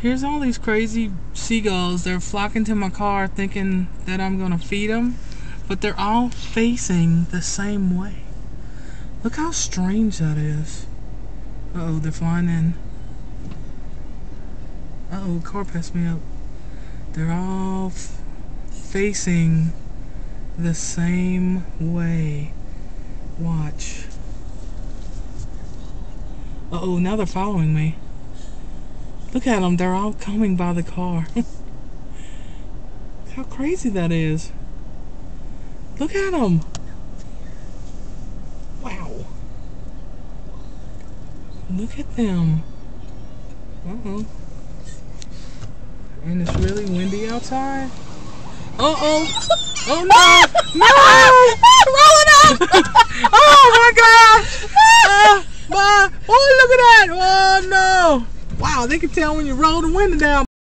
Here's all these crazy seagulls. They're flocking to my car thinking that I'm gonna feed them, but they're all facing the same way. Look how strange that is. Uh-oh, they're flying in. Uh-oh, the car passed me up. They're all facing the same way. Watch. Uh-oh, now they're following me. Look at them, they're all coming by the car. How crazy that is. Look at them. Wow. Look at them. Uh-oh. And it's really windy outside. Uh-oh. Oh no! No! Rolling up! Oh my gosh! Oh, look at that! Oh no! Wow, they can tell when you roll the window down.